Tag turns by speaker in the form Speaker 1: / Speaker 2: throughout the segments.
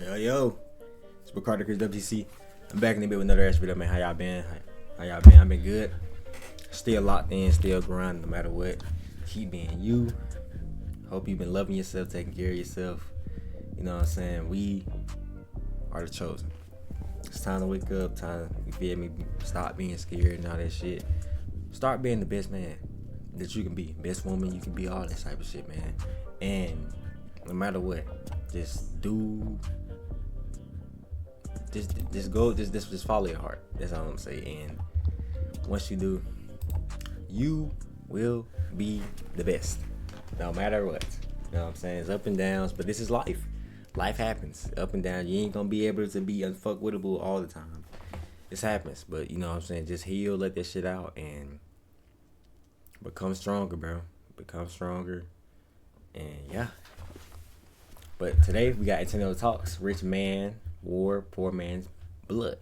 Speaker 1: Yo, it's Ricardo Chris WTC. I'm back in the bit with another ass video, man. How y'all been? How y'all been? I've been good. Still locked in, still grinding no matter what. Keep being you. Hope you've been loving yourself, taking care of yourself. You know what I'm saying? We are the chosen. It's time to wake up, time to, you feel me, stop being scared and all that shit. Start being the best man that you can be. Best woman you can be, all that type of shit, man. And no matter what, just do, just follow your heart. That's all I'm saying. And once you do, you will be the best, no matter what. You know what I'm saying? It's up and downs, but this is life. Life happens, up and down. You ain't gonna be able to be unfuckwittable all the time. This happens, but you know what I'm saying? Just heal, let that shit out, and become stronger, bro. Become stronger, and yeah. But today we got Antonio Talks, Rich Man War, Poor Man's Blood.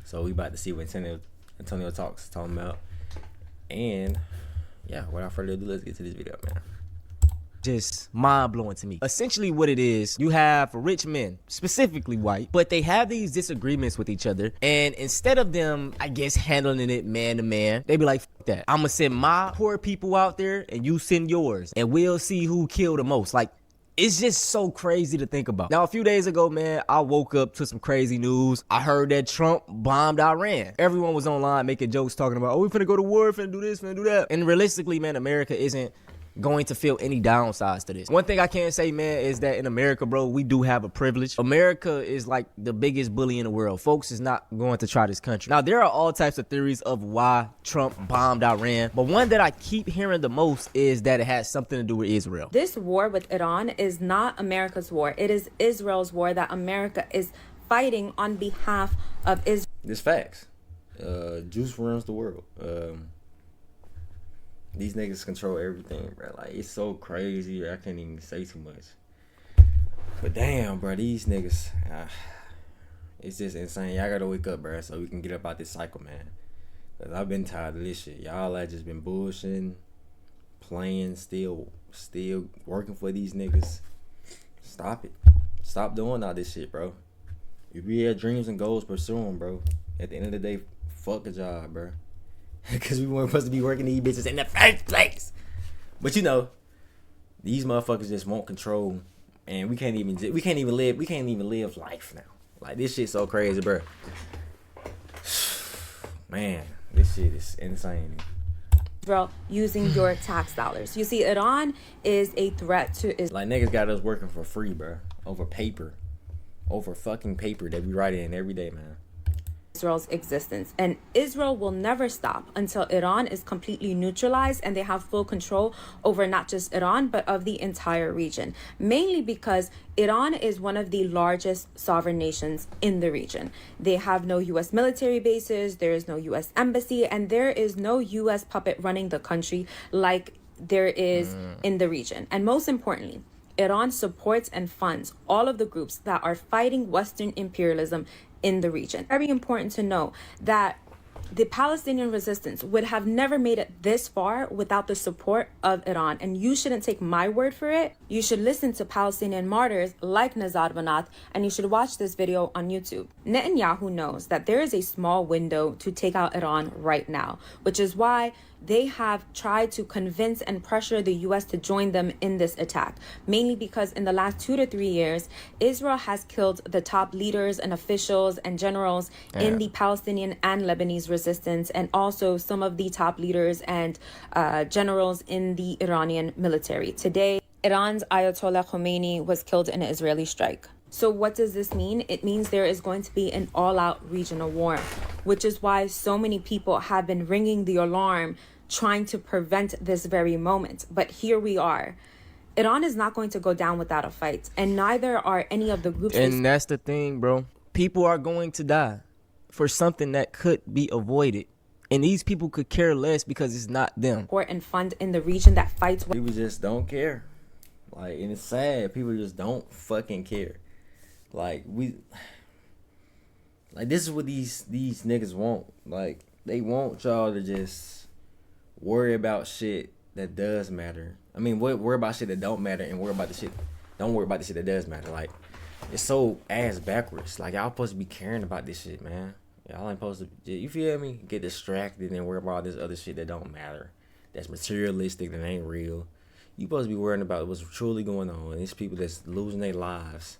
Speaker 1: So we about to see what Antonio Talks is talking about. And yeah, without further ado, let's get to this video, man.
Speaker 2: Just mind-blowing to me. Essentially what it is, you have rich men, specifically white, but they have these disagreements with each other, and instead of them, I guess, handling it man to man, they be like, F that, I'm gonna send my poor people out there and you send yours, and we'll see who killed the most. Like, it's just so crazy to think about. Now, a few days ago, man, I woke up to some crazy news. I heard that Trump bombed Iran. Everyone was online making jokes talking about, oh, we finna go to war, finna do this, finna do that. And realistically, man, America isn't going to feel any downsides to this. One thing I can say, man, is that in America, bro, we do have a privilege. America is like the biggest bully in the world. Folks is not going to try this country. Now, there are all types of theories of why Trump bombed Iran, but one that I keep hearing the most is that it has something to do with Israel.
Speaker 3: This war with Iran is not America's war. It is Israel's war that America is fighting on behalf of Israel.
Speaker 1: This facts. Juice runs the world. These niggas control everything, bro. Like, it's so crazy. I can't even say too much. But damn, bro, these niggas, it's just insane. Y'all gotta wake up, bro, so we can get up out this cycle, man. Cause I've been tired of this shit. Y'all have just been bullshitting, playing, still working for these niggas. Stop it. Stop doing all this shit, bro. If you have dreams and goals, pursue them, bro. At the end of the day, fuck a job, bro. Because we weren't supposed to be working these bitches in the first place. But you know, these motherfuckers just want control, and we can't even live life now. Like, this shit's so crazy, bro. Man, this shit is insane.
Speaker 3: Israel using your tax dollars. You see, Iran is a threat to Israel.
Speaker 1: Like, niggas got us working for free, bro. Over paper. Over fucking paper that we write in every day, man.
Speaker 3: Israel's existence, and Israel will never stop until Iran is completely neutralized and they have full control over not just Iran but of the entire region, mainly because Iran is one of the largest sovereign nations in the region. They have no U.S. military bases, there is no U.S. embassy, and there is no U.S. puppet running the country like there is in the region. And most importantly, Iran supports and funds all of the groups that are fighting Western imperialism in the region. Very important to know that the Palestinian resistance would have never made it this far without the support of Iran. And you shouldn't take my word for it. You should listen to Palestinian martyrs like Nizar Banat, and you should watch this video on YouTube. Netanyahu knows that there is a small window to take out Iran right now, which is why they have tried to convince and pressure the U.S. to join them in this attack, mainly because in the last 2 to 3 years, Israel has killed the top leaders and officials and generals in the Palestinian and Lebanese resistance, and also some of the top leaders and generals in the Iranian military. Today, Iran's Ayatollah Khomeini was killed in an Israeli strike. So what does this mean? It means there is going to be an all-out regional war, which is why so many people have been ringing the alarm trying to prevent this very moment. But here we are. Iran is not going to go down without a fight, and neither are any of the groups.
Speaker 2: And that's the thing, bro. People are going to die for something that could be avoided. And these people could care less because it's not them.
Speaker 3: Support and fund in the region that fights.
Speaker 1: People just don't care. Like, and it's sad. People just don't fucking care. Like, this is what these niggas want. Like, they want y'all to just worry about shit that does matter. I mean, worry about shit that don't matter, and don't worry about the shit that does matter. Like, it's so ass backwards. Like y'all supposed to be caring about this shit, man. Y'all ain't supposed to. You feel me? Get distracted and worry about all this other shit that don't matter. That's materialistic. That ain't real. You supposed to be worrying about what's truly going on. And these people that's losing their lives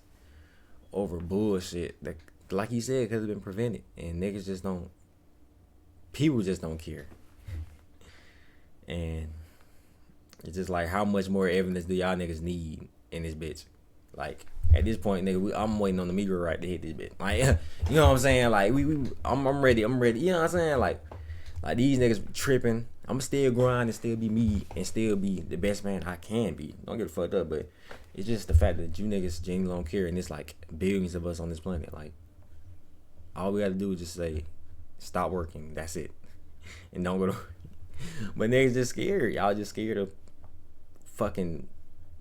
Speaker 1: over bullshit that, like you said, could have been prevented. And niggas just don't. People just don't care. And it's just like, how much more evidence do y'all niggas need in this bitch? Like, at this point, nigga, I'm waiting on the meteorite to hit this bitch. Like, you know what I'm saying? Like, I'm ready. You know what I'm saying? Like these niggas tripping. I'm still grind and still be me and still be the best man I can be. Don't get fucked up, but it's just the fact that you niggas genuinely don't care, and it's like billions of us on this planet. Like, all we gotta do is just say, stop working. That's it, and don't go to. But niggas just scared. Y'all just scared of fucking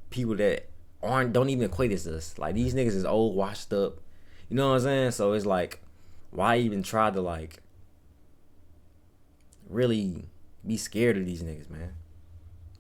Speaker 1: people that don't even equate as us. Like, these niggas is old, washed up. You know what I'm saying? So it's like, why even try to like really be scared of these niggas, man?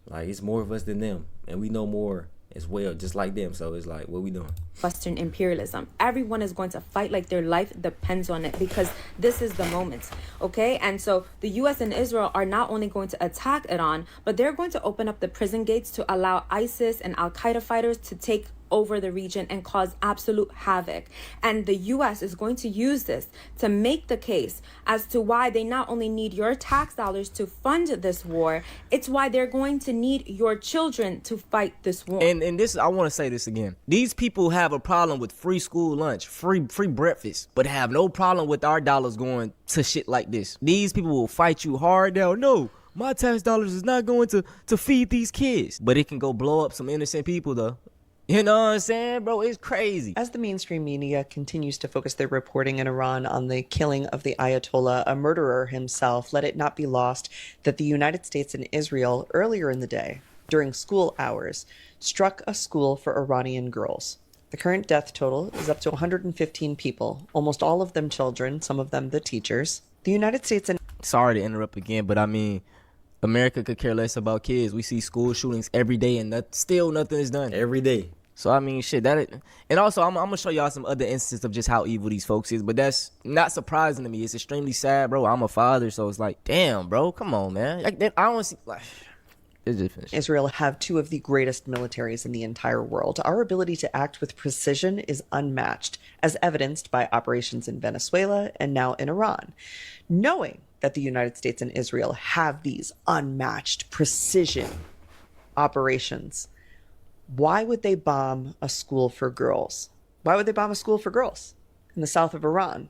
Speaker 1: Like, it's more of us than them, and we know more as well, just like them. So it's like, what we doing?
Speaker 3: Western imperialism. Everyone is going to fight like their life depends on it, because this is the moment, okay? And so the US and Israel are not only going to attack Iran, but they're going to open up the prison gates to allow ISIS and Al-Qaeda fighters to take over the region and cause absolute havoc. And the US is going to use this to make the case as to why they not only need your tax dollars to fund this war, it's why they're going to need your children to fight this war.
Speaker 2: And this, I want to say this again. These people have a problem with free school lunch, free breakfast, but have no problem with our dollars going to shit like this. These people will fight you hard down. No, my tax dollars is not going to feed these kids. But it can go blow up some innocent people, though. You know what I'm saying, bro? It's crazy.
Speaker 4: As the mainstream media continues to focus their reporting in Iran on the killing of the Ayatollah, a murderer himself, let it not be lost that the United States and Israel earlier in the day, during school hours, struck a school for Iranian girls. The current death total is up to 115 people, almost all of them children, some of them the teachers. The United States and...
Speaker 2: Sorry to interrupt again, but I mean, America could care less about kids. We see school shootings every day, and still nothing is done.
Speaker 1: Every day.
Speaker 2: So, I mean, shit, and also, I'm going to show y'all some other instances of just how evil these folks is, but that's not surprising to me. It's extremely sad, bro. I'm a father, so it's like, damn, bro, come on, man. Like, I don't see, like, it's just finished.
Speaker 4: Israel have two of the greatest militaries in the entire world. Our ability to act with precision is unmatched, as evidenced by operations in Venezuela and now in Iran. Knowing that the United States and Israel have these unmatched precision operations, why would they bomb a school for girls? Why would they bomb a school for girls in the south of Iran?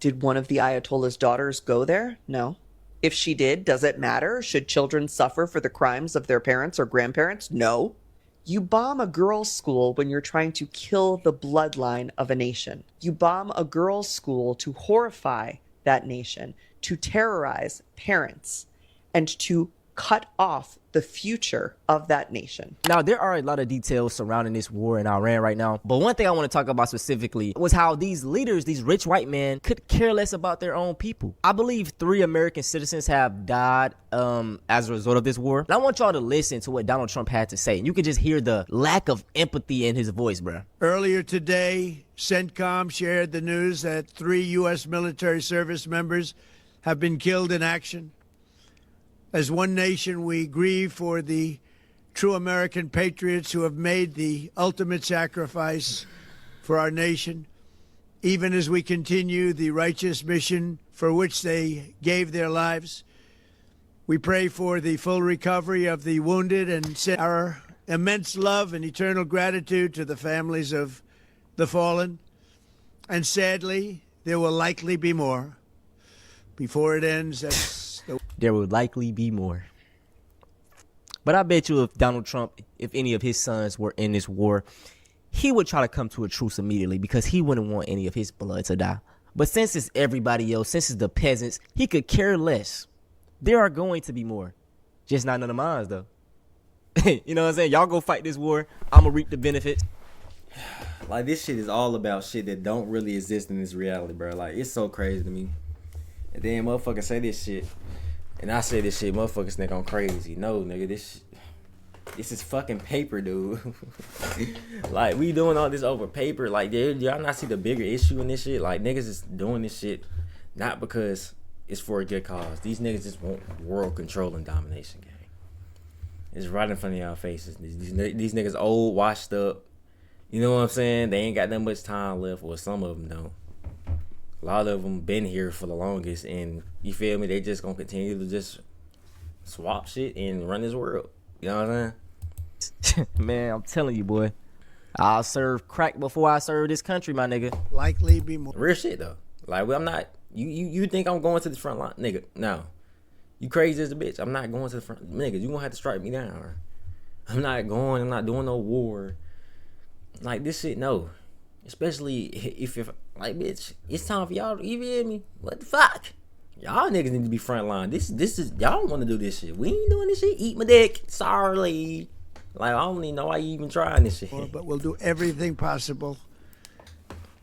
Speaker 4: Did one of the Ayatollah's daughters go there? No. If she did, does it matter? Should children suffer for the crimes of their parents or grandparents? No. You bomb a girls' school when you're trying to kill the bloodline of a nation. You bomb a girls' school to horrify that nation, to terrorize parents, and to cut off the future of that nation.
Speaker 2: Now, there are a lot of details surrounding this war in Iran right now, but one thing I want to talk about specifically was how these leaders, these rich white men, could care less about their own people. I believe 3 American citizens have died as a result of this war. And I want y'all to listen to what Donald Trump had to say. And you could just hear the lack of empathy in his voice, bro.
Speaker 5: Earlier today, CENTCOM shared the news that 3 U.S. military service members have been killed in action. As one nation, we grieve for the true American patriots who have made the ultimate sacrifice for our nation, even as we continue the righteous mission for which they gave their lives. We pray for the full recovery of the wounded and send our immense love and eternal gratitude to the families of the fallen. And sadly, there will likely be more. Before it ends,
Speaker 2: there will likely be more. But I bet you if Donald Trump, if any of his sons were in this war, he would try to come to a truce immediately because he wouldn't want any of his blood to die. But since it's everybody else, since it's the peasants, he could care less. There are going to be more. Just not none of mine, though. You know what I'm saying? Y'all go fight this war. I'm going to reap the benefits.
Speaker 1: Like, this shit is all about shit that don't really exist in this reality, bro. Like, it's so crazy to me. And then motherfuckers say this shit, and I say this shit, motherfuckers think I'm crazy. No, nigga, this shit, This is fucking paper, dude. Like, we doing all this over paper. Like, y'all not see the bigger issue in this shit? Like, niggas is doing this shit not because it's for a good cause. These niggas just want world control and domination, gang. It's right in front of y'all faces. These niggas old, washed up. You know what I'm saying? They ain't got that much time left, or some of them don't. A lot of them been here for the longest, and you feel me? They just gonna continue to just swap shit and run this world. You know what I'm saying?
Speaker 2: Man, I'm telling you, boy. I'll serve crack before I serve this country, my nigga.
Speaker 5: Likely be more.
Speaker 1: Real shit though. Like, I'm not. You think I'm going to the front line, nigga? No. You crazy as a bitch. I'm not going to the front, nigga. You gonna have to strike me down. Or I'm not going. I'm not doing no war. Like, this shit, no. Especially if you're like, bitch, it's time for y'all. You feel me? What the fuck? Y'all niggas need to be front line. This is y'all want to do this shit. We ain't doing this shit. Eat my dick. Sorry. Like, I don't even know why you even trying this shit.
Speaker 5: But we'll do everything possible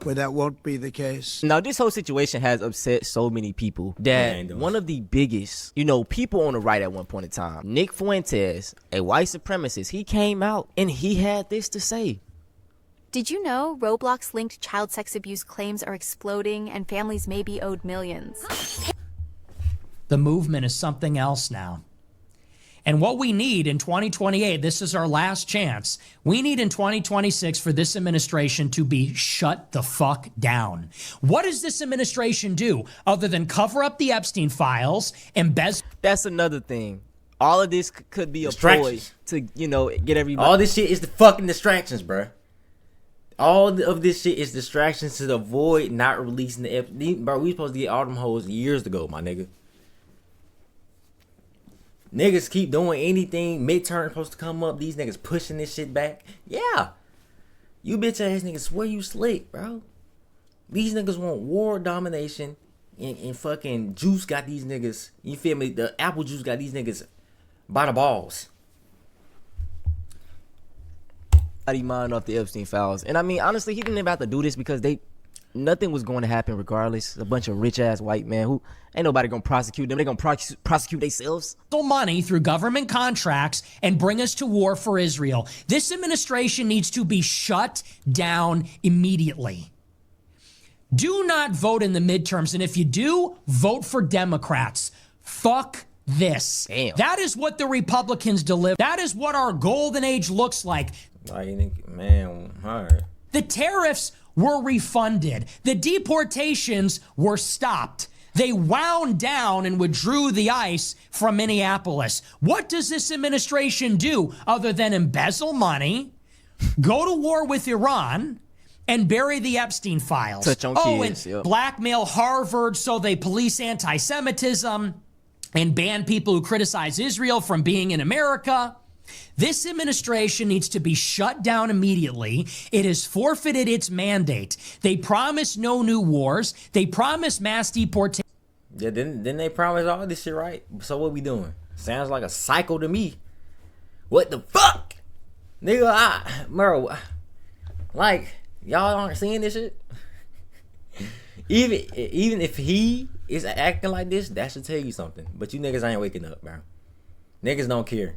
Speaker 5: where that won't be the case.
Speaker 2: Now, this whole situation has upset so many people that one of the biggest, people on the right at one point in time, Nick Fuentes, a white supremacist, he came out and he had this to say.
Speaker 6: Did you know Roblox-linked child sex abuse claims are exploding and families may be owed millions?
Speaker 7: The movement is something else now. And what we need in 2028, this is our last chance, we need in 2026 for this administration to be shut the fuck down. What does this administration do other than cover up the Epstein files, embezzle?
Speaker 2: That's another thing. All of this could be a ploy to, get everybody.
Speaker 1: All this shit is the fucking distractions, bruh. All of this shit is distractions to avoid not releasing the Epstein. Bro, we supposed to get all them hoes years ago, my nigga. Niggas keep doing anything. Midterm supposed to come up. These niggas pushing this shit back. Yeah. You bitch ass niggas swear you slick, bro. These niggas want war domination. And fucking Juice got these niggas. You feel me? The apple juice got these niggas by the balls.
Speaker 2: Mind off the Epstein files. And I mean, honestly, he didn't even have to do this because nothing was going to happen regardless. A bunch of rich ass white men who ain't nobody gonna prosecute them. They gonna prosecute themselves.
Speaker 7: Money through government contracts and bring us to war for Israel. This administration needs to be shut down immediately. Do not vote in the midterms. And if you do, vote for Democrats. Fuck this.
Speaker 2: Damn.
Speaker 7: That is what the Republicans deliver. That is what our golden age looks like.
Speaker 1: Like, man, all right.
Speaker 7: The tariffs were refunded. The deportations were stopped. They wound down and withdrew the ICE from Minneapolis. What does this administration do other than embezzle money, go to war with Iran, and bury the Epstein files?
Speaker 2: Touch on kids,
Speaker 7: and blackmail Harvard so they police anti-Semitism and ban people who criticize Israel from being in America. This administration needs to be shut down immediately. It has forfeited its mandate. They promise no new wars. They promise mass deportation.
Speaker 1: Yeah, didn't they promise all this shit, right? So what we doing? Sounds like a cycle to me. What the fuck? Nigga, bro, like, y'all aren't seeing this shit? Even if he is acting like this, that should tell you something. But you niggas ain't waking up, bro. Niggas don't care.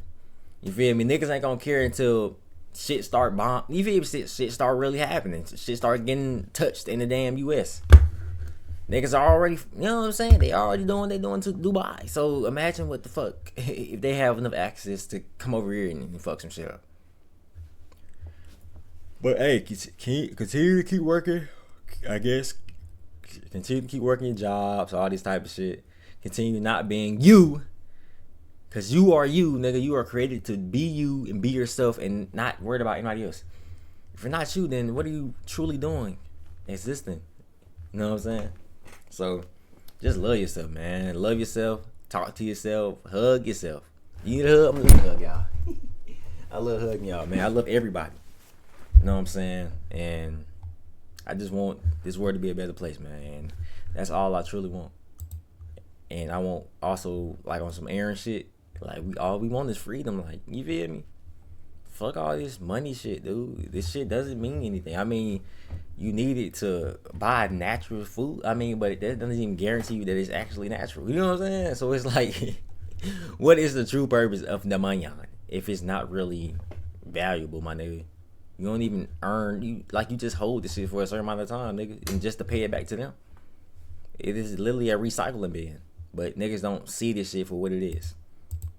Speaker 1: You feel me? Niggas ain't gonna care until shit start you feel me? Shit start really happening. Shit start getting touched in the damn US. Niggas are already, you know what I'm saying? They already doing what they doing to Dubai. So imagine what the fuck if they have enough access to come over here and fuck some shit up. But hey, continue to keep working, I guess. Continue to keep working your jobs, all this type of shit. Continue not being you. Because you are you, nigga. You are created to be you and be yourself and not worried about anybody else. If you're not you, then what are you truly doing? Existing. You know what I'm saying? So, just love yourself, man. Love yourself. Talk to yourself. Hug yourself. You need a hug? I'm gonna hug y'all. I love hugging y'all, man. I love everybody. You know what I'm saying? And I just want this world to be a better place, man. And that's all I truly want. And I want also, like, on some Aaron shit, like, all we want is freedom. Like, you feel me? Fuck all this money shit, dude. This shit doesn't mean anything. I mean, you need it to buy natural food. I mean, but that doesn't even guarantee you that it's actually natural. You know what I'm saying? So it's like, what is the true purpose of the money? if it's not really valuable, my nigga. You don't even earn, you just hold this shit for a certain amount of time, nigga, and just to pay it back to them. It is literally a recycling bin, but niggas don't see this shit for what it is.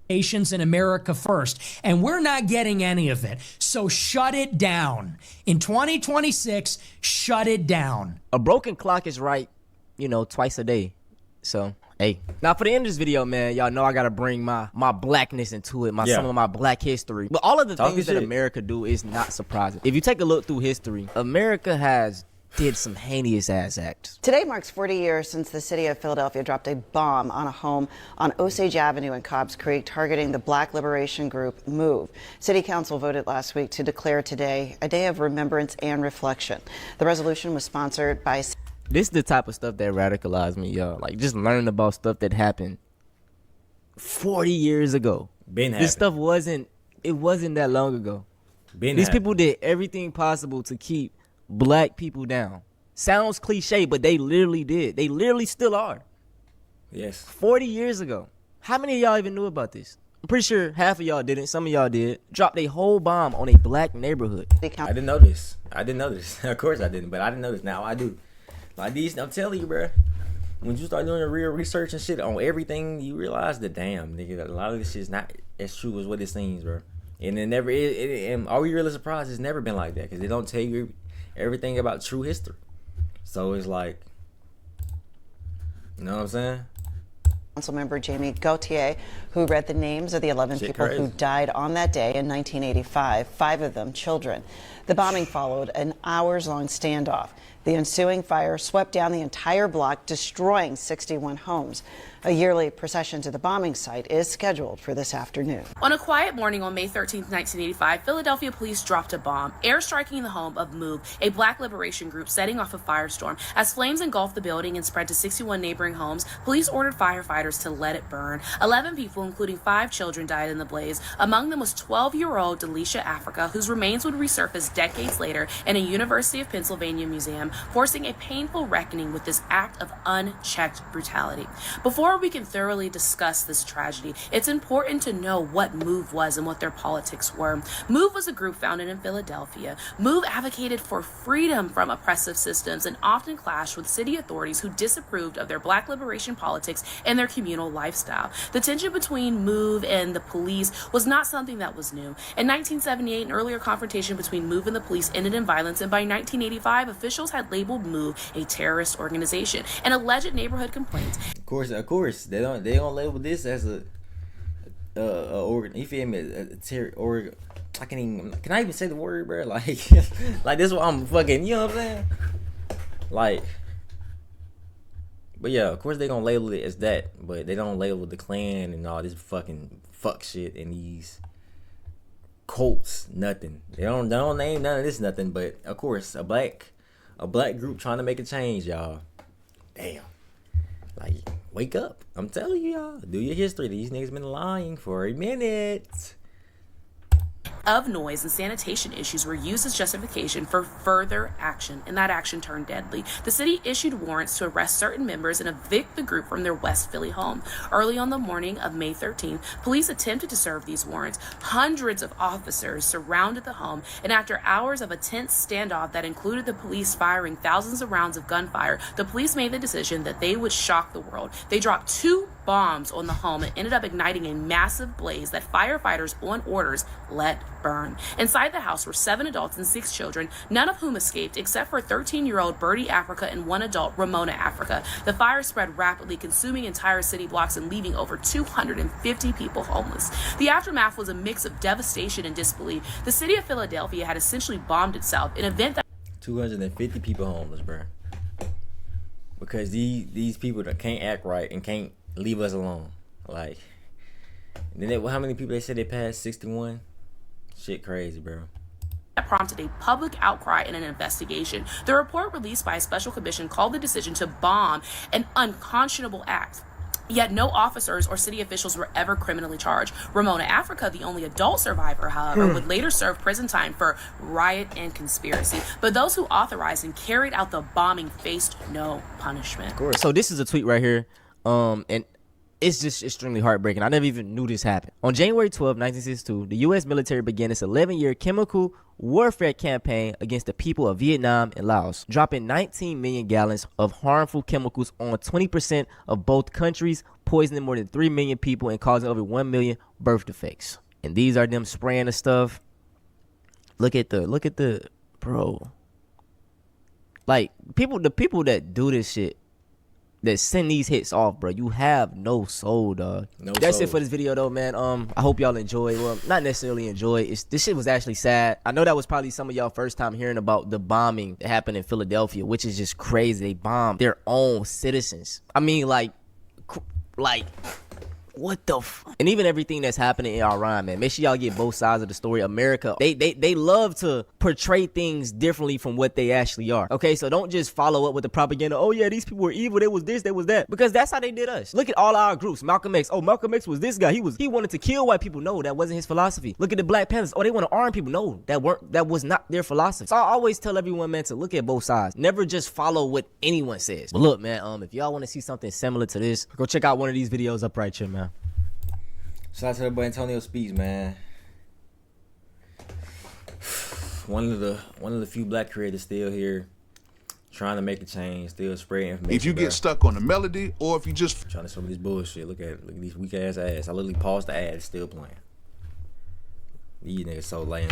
Speaker 7: In America first, and we're not getting any of it. So shut it down. In 2026, shut it down.
Speaker 2: A broken clock is right, you know, twice a day. So, hey. Now, for the end of this video, man, y'all know I got to bring my blackness into it, some of my black history. But all of the things that America do is not surprising. If you take a look through history, America has did some heinous ass acts.
Speaker 8: Today marks 40 years since the city of Philadelphia dropped a bomb on a home on Osage Avenue in Cobbs Creek, targeting the Black liberation group MOVE. City Council voted last week to declare today a day of remembrance and reflection. The resolution was sponsored by...
Speaker 2: This is the type of stuff that radicalized me, y'all. Like, just learning about stuff that happened 40 years ago. This stuff wasn't that long ago. These people did everything possible to keep black people down. Sounds cliche, but they literally did. They literally still are.
Speaker 1: Yes.
Speaker 2: 40 years ago. How many of y'all even knew about this? I'm pretty sure half of y'all didn't. Some of y'all did. Dropped a whole bomb on a black neighborhood.
Speaker 1: I didn't know this. Of course I didn't, but I didn't know this. Now I do. Like these, I'm telling you, bro. When you start doing your real research and shit on everything, you realize that damn, nigga, a lot of this shit's not as true as what it seems, bro. And it never is. And are we really surprised? It's never been like that because they don't tell you everything about true history. So it's like, you know what I'm saying?
Speaker 8: Councilmember Jamie Gauthier, who read the names of the 11 people who died on that day in 1985, 5 of them children. The bombing followed an hours-long standoff. The ensuing fire swept down the entire block, destroying 61 homes. A yearly procession to the bombing site is scheduled for this afternoon.
Speaker 9: On a quiet morning on May 13, 1985, Philadelphia police dropped a bomb, airstriking the home of MOVE, a black liberation group, setting off a firestorm. As flames engulfed the building and spread to 61 neighboring homes, police ordered firefighters to let it burn. 11 people, including 5 children, died in the blaze. Among them was 12-year-old Delisha Africa, whose remains would resurface decades later in a University of Pennsylvania museum, forcing a painful reckoning with this act of unchecked brutality. Before we can thoroughly discuss this tragedy, it's important to know what MOVE was and what their politics were. MOVE was a group founded in Philadelphia. MOVE advocated for freedom from oppressive systems and often clashed with city authorities who disapproved of their black liberation politics and their communal lifestyle. The tension between MOVE and the police was not something that was new. In 1978, an earlier confrontation between MOVE and the police ended in violence, and by 1985, officials had labeled MOVE a terrorist organization and alleged neighborhood complaints.
Speaker 1: Of course, they don't label this as a organ. You feel me? A terror organ. Can I even say the word, bro? Like this is what I'm fucking. You know what I'm saying? Like, but yeah, of course they gonna label it as that, but they don't label the Klan and all this fucking fuck shit and these cults nothing. They don't name none of this nothing. But of course, a black group trying to make a change, y'all. Damn. Like, wake up. I'm telling you, y'all. Do your history. These niggas been lying for a minute.
Speaker 9: Of noise and sanitation issues were used as justification for further action, and that action turned deadly. The city issued warrants to arrest certain members and evict the group from their West Philly home. Early on the morning of May 13th, police attempted to serve these warrants. Hundreds of officers surrounded the home, and after hours of a tense standoff that included the police firing thousands of rounds of gunfire, the police made the decision that they would shock the world. They dropped 2 bombs on the home and ended up igniting a massive blaze that firefighters on orders let burn. Inside the house were 7 adults and 6 children, none of whom escaped except for 13-year-old Birdie Africa and 1 adult, Ramona Africa. The fire spread rapidly, consuming entire city blocks and leaving over 250 people homeless. The aftermath was a mix of devastation and disbelief. The city of Philadelphia had essentially bombed itself, an event that
Speaker 1: 250 people homeless, bro. Because these people that can't act right and can't leave us alone. Like, and then how many people they said they passed? 61? Shit crazy, bro.
Speaker 9: That prompted a public outcry and an investigation. The report released by a special commission called the decision to bomb an unconscionable act. Yet no officers or city officials were ever criminally charged. Ramona Africa, the only adult survivor, however, would later serve prison time for riot and conspiracy. But those who authorized and carried out the bombing faced no punishment.
Speaker 2: So this is a tweet right here. And it's just extremely heartbreaking. I never even knew this happened. On January 12, 1962, the U.S. military began its 11-year chemical warfare campaign against the people of Vietnam and Laos, dropping 19 million gallons of harmful chemicals on 20% of both countries, poisoning more than 3 million people and causing over 1 million birth defects. And these are them spraying the stuff. Look at the, bro. Like, the people that do this shit, that send these hits off, bro, you have no soul, dog. That's it for this video, though, man. I hope y'all enjoy. Well, not necessarily enjoy. This shit was actually sad. I know that was probably some of y'all first time hearing about the bombing that happened in Philadelphia, which is just crazy. They bombed their own citizens. I mean, like, what the fuck? And even everything that's happening in Iran, man. Make sure y'all get both sides of the story. America, they love to portray things differently from what they actually are. Okay, so don't just follow up with the propaganda. Oh yeah, these people were evil. They was this, they was that. Because that's how they did us. Look at all our groups. Malcolm X. Oh, Malcolm X was this guy. He wanted to kill white people. No, that wasn't his philosophy. Look at the Black Panthers. Oh, they want to arm people. No, that was not their philosophy. So I always tell everyone, man, to look at both sides. Never just follow what anyone says. But look, man, if y'all want to see something similar to this, go check out one of these videos up right here, man.
Speaker 1: Shout out to that boy Antonio Speaks, man. One of the few black creators still here, trying to make a change, still spreading information.
Speaker 10: If you get stuck on the melody, or if you just
Speaker 1: trying to show me this bullshit, look at these weak ass ads. I literally paused the ad, it's still playing. These niggas so lame,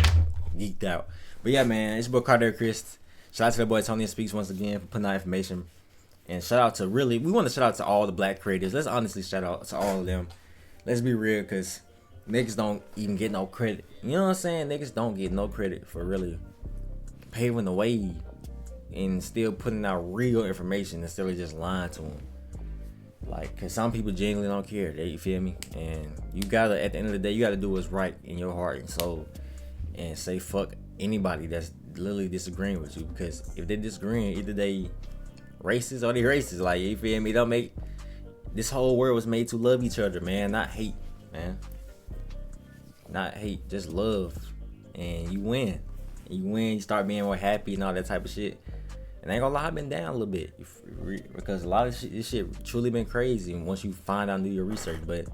Speaker 1: geeked out. But yeah, man, it's your boy Carter Chris. Shout out to that boy Antonio Speaks once again for putting out information, and shout out to we want to shout out to all the black creators. Let's honestly shout out to all of them. Let's be real, because niggas don't even get no credit. You know what I'm saying? Niggas don't get no credit for really paving the way and still putting out real information instead of just lying to them. Like, because some people genuinely don't care. You feel me? And you gotta, at the end of the day, you gotta do what's right in your heart and soul and say fuck anybody that's literally disagreeing with you. Because if they're disagreeing, either they racist or they racist. Like, you feel me? Don't make... This whole world was made to love each other, man. Not hate, man. Not hate, just love. And you win. You start being more happy and all that type of shit. And I ain't gonna lie, I've been down a little bit. Because a lot of shit, this shit truly been crazy once you find out and do your research. But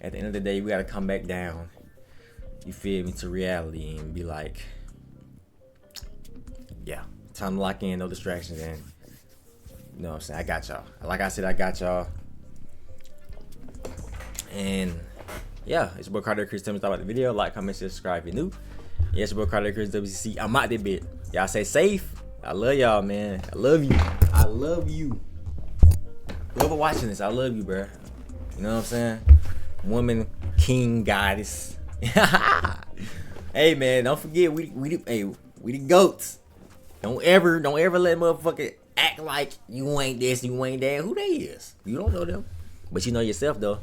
Speaker 1: at the end of the day, we gotta come back down. You feel me? To reality and be like, yeah, time to lock in, no distractions. And you know what I'm saying? I got y'all. Like I said, I got y'all. And yeah, it's your boy Carter Chris. Tell me about the video. Like, comment, subscribe if you're new. Yeah, it's your boy Carter Chris WCC. I'm out there, bit. Y'all stay safe. I love y'all, man. I love you. I love you. Whoever watching this, I love you, bro. You know what I'm saying? Woman, king, goddess. Hey, man, don't forget we the goats. Don't ever let motherfucker act like you ain't this, you ain't that. Who they is? You don't know them, but you know yourself though.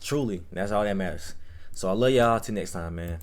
Speaker 1: Truly, that's all that matters. So I love y'all. Till next time, man.